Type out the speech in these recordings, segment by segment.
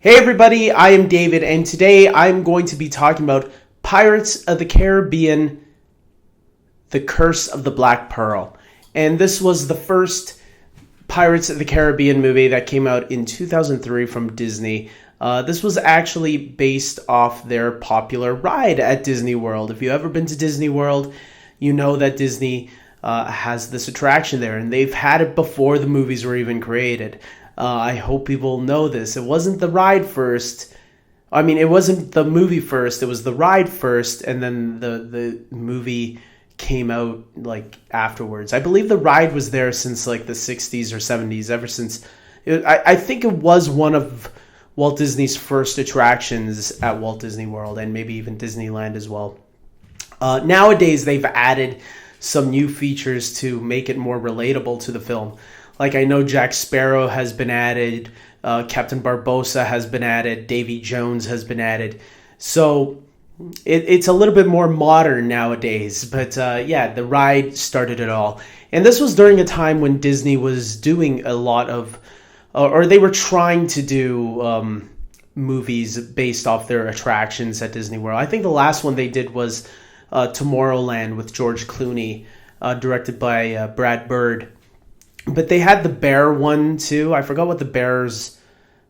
Hey everybody, I am David, and today I'm going to be talking about Pirates of the Caribbean, The Curse of the Black Pearl. And this was the first Pirates of the Caribbean movie that came out in 2003 from Disney. This was actually based off their popular ride at Disney World. If you've ever been to Disney World, you know that Disney has this attraction there, and they've had it before the movies were even created. I hope people know this. It wasn't the ride first. I mean, it wasn't the movie first. It was the ride first, and then the movie came out like afterwards. I believe the ride was there since like the 60s or 70s, ever since. I think it was one of Walt Disney's first attractions at Walt Disney World, and maybe even Disneyland as well. Nowadays, they've added some new features to make it more relatable to the film. Like, I know Jack Sparrow has been added, Captain Barbossa has been added, Davy Jones has been added. So it's a little bit more modern nowadays. But yeah, the ride started it all. And this was during a time when Disney was doing a lot of, or they were trying to do movies based off their attractions at Disney World. I think the last one they did was Tomorrowland with George Clooney, directed by Brad Bird. But they had the bear one too. I forgot what the bears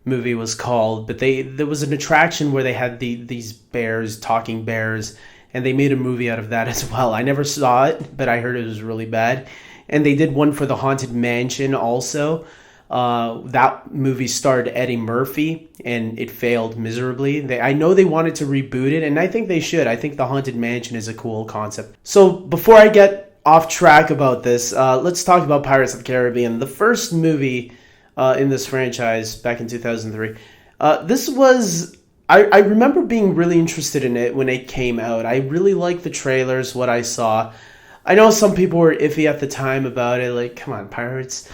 movie was called, but there was an attraction where they had these bears, talking bears, and they made a movie out of that as well. I never saw it, but I heard it was really bad. And they did one for the Haunted Mansion also. That movie starred Eddie Murphy, and it failed miserably. I know they wanted to reboot it, and I think they should. I think the Haunted Mansion is a cool concept. So before I get off track about this, let's talk about Pirates of the Caribbean. The first movie in this franchise back in 2003. This was... I remember being really interested in it when it came out. I really liked the trailers, what I saw. I know some people were iffy at the time about it, like, come on, pirates.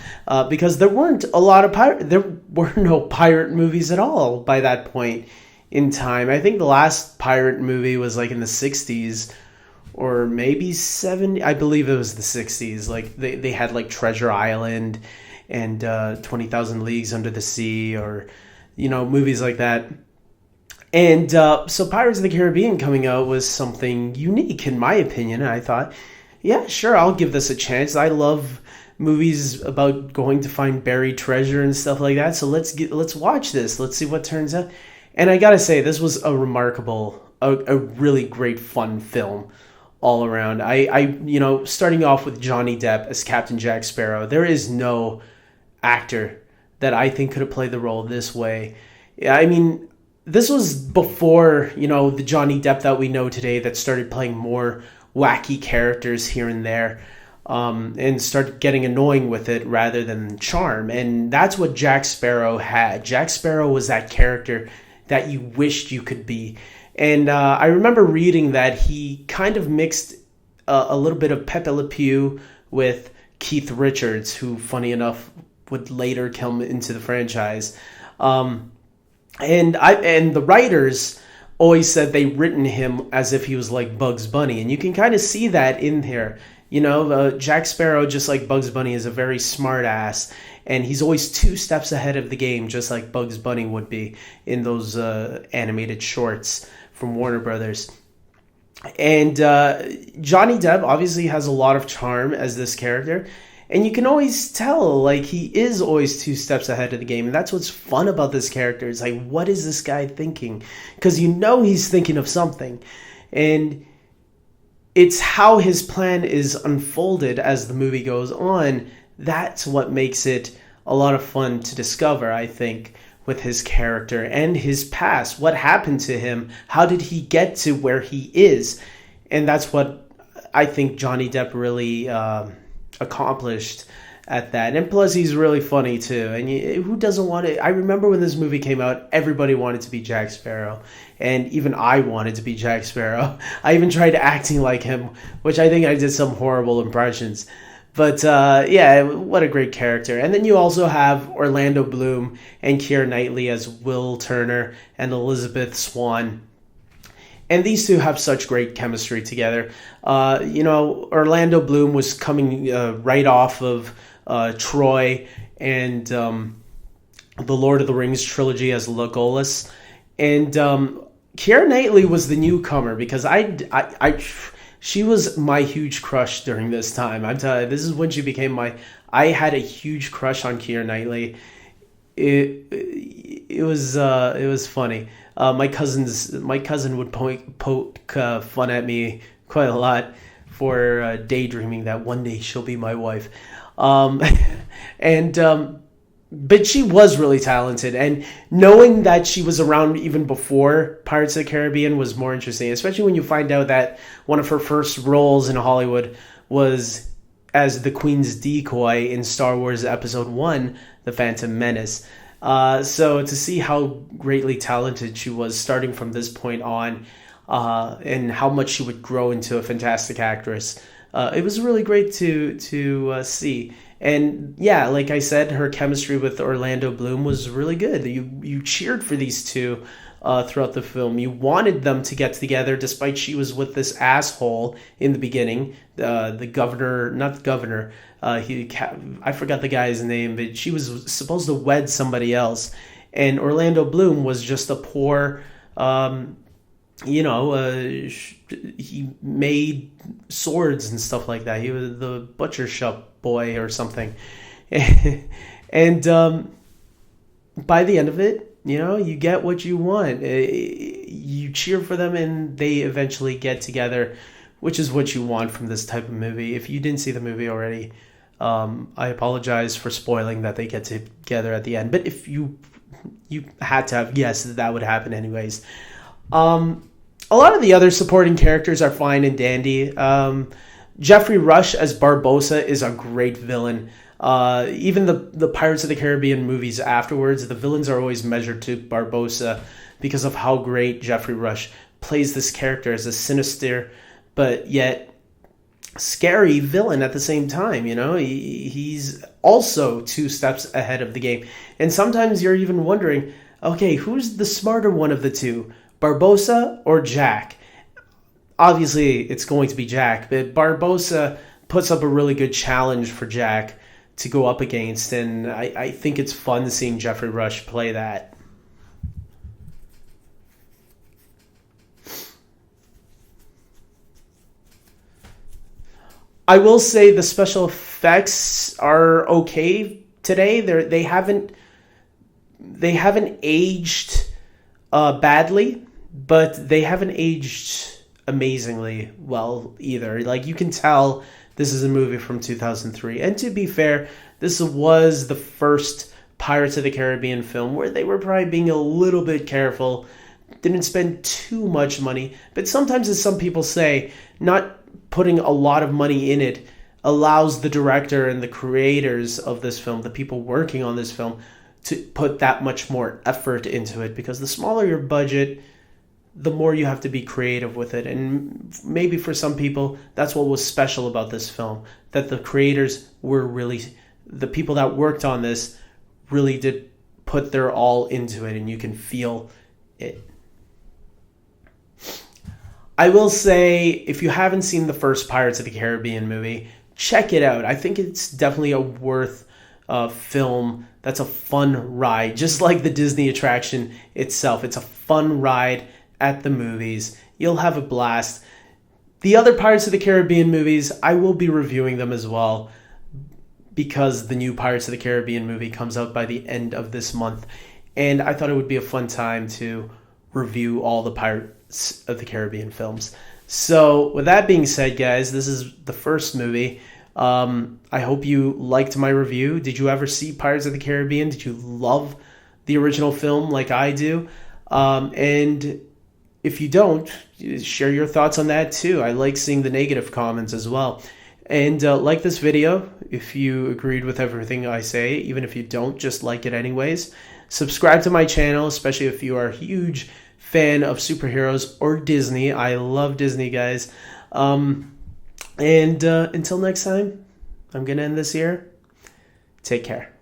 Because there weren't a lot of there were no pirate movies at all by that point in time. I think the last pirate movie was like in the 60s. Or maybe 70, I believe it was the 60s. Like they had like Treasure Island and 20,000 Leagues Under the Sea, or, you know, movies like that. And so Pirates of the Caribbean coming out was something unique in my opinion. And I thought, yeah, sure, I'll give this a chance. I love movies about going to find buried treasure and stuff like that. So let's watch this. Let's see what turns out. And I gotta say, this was a really great fun film all around. I starting off with Johnny Depp as Captain Jack Sparrow, there is no actor that I think could have played the role this way. I mean, this was before, the Johnny Depp that we know today that started playing more wacky characters here and there, and started getting annoying with it rather than charm. And that's what Jack Sparrow had. Jack Sparrow was that character that you wished you could be. And I remember reading that he kind of mixed a little bit of Pepe Le Pew with Keith Richards, who, funny enough, would later come into the franchise. And the writers always said they written him as if he was like Bugs Bunny, and you can kind of see that in here. Jack Sparrow, just like Bugs Bunny, is a very smart ass, and he's always 2 steps ahead of the game, just like Bugs Bunny would be in those animated shorts from Warner Brothers. And Johnny Depp obviously has a lot of charm as this character, and you can always tell, like, he is always 2 steps ahead of the game, and that's what's fun about this character. It's like, what is this guy thinking? Because he's thinking of something, and it's how his plan is unfolded as the movie goes on. That's what makes it a lot of fun to discover, I think, with his character and his past. What happened to him? How did he get to where he is? And that's what I think Johnny Depp really accomplished at that. And plus, he's really funny too. And who doesn't want it? I remember when this movie came out, everybody wanted to be Jack Sparrow. And even I wanted to be Jack Sparrow. I even tried acting like him, which I think I did some horrible impressions. But yeah, what a great character. And then you also have Orlando Bloom and Keira Knightley as Will Turner and Elizabeth Swann. And these two have such great chemistry together. Orlando Bloom was coming right off of Troy, and the Lord of the Rings trilogy as Legolas. And Keira Knightley was the newcomer because she was my huge crush during this time. I'm telling you, this is when she became my. I had a huge crush on Keira Knightley. It was funny. My cousin would poke fun at me quite a lot for daydreaming that one day she'll be my wife, and but she was really talented, and knowing that she was around even before Pirates of the Caribbean was more interesting, especially when you find out that one of her first roles in Hollywood was as the Queen's decoy in Star Wars Episode 1, The Phantom Menace. So to see how greatly talented she was starting from this point on, and how much she would grow into a fantastic actress, it was really great to see. And yeah, like I said, her chemistry with Orlando Bloom was really good. You cheered for these two throughout the film. You wanted them to get together, despite she was with this asshole in the beginning, the governor, not the governor. I forgot the guy's name, but she was supposed to wed somebody else, and Orlando Bloom was just a poor. He made swords and stuff like that. He was the butcher shop boy or something. And by the end of it, you get what you want. You cheer for them and they eventually get together, which is what you want from this type of movie. If you didn't see the movie already, I apologize for spoiling that they get together at the end. But if you had to have guessed that would happen anyways. A lot of the other supporting characters are fine and dandy. Jeffrey Rush as Barbossa is a great villain. Even the Pirates of the Caribbean movies afterwards, the villains are always measured to Barbossa because of how great Jeffrey Rush plays this character as a sinister but yet scary villain at the same time. He's also 2 steps ahead of the game. And sometimes you're even wondering, okay, who's the smarter one of the two? Barbossa or Jack? Obviously, it's going to be Jack, but Barbossa puts up a really good challenge for Jack to go up against, and I think it's fun seeing Jeffrey Rush play that. I will say the special effects are okay today. They haven't aged badly, but they haven't aged amazingly well either. Like, you can tell this is a movie from 2003. And to be fair, this was the first Pirates of the Caribbean film where they were probably being a little bit careful, didn't spend too much money. But sometimes, as some people say, not putting a lot of money in it allows the director and the creators of this film, the people working on this film, to put that much more effort into it, because the smaller your budget, the more you have to be creative with it. And maybe for some people, that's what was special about this film, that the creators were really, the people that worked on this really did put their all into it, and you can feel it. I will say, if you haven't seen the first Pirates of the Caribbean movie, check it out. I think it's definitely a worth film. That's a fun ride, just like the Disney attraction itself. It's a fun ride at the movies. You'll have a blast. The other Pirates of the Caribbean movies, I will be reviewing them as well, because the new Pirates of the Caribbean movie comes out by the end of this month, and I thought it would be a fun time to review all the Pirates of the Caribbean films. So with that being said, guys, this is the first movie. I hope you liked my review. Did you ever see Pirates of the Caribbean? Did you love the original film like I do? And if you don't, share your thoughts on that too. I like seeing the negative comments as well. And like this video if you agreed with everything I say. Even if you don't, just like it anyways. Subscribe to my channel, especially if you are a huge fan of superheroes or Disney. I love Disney, guys. And until next time, I'm going to end this here. Take care.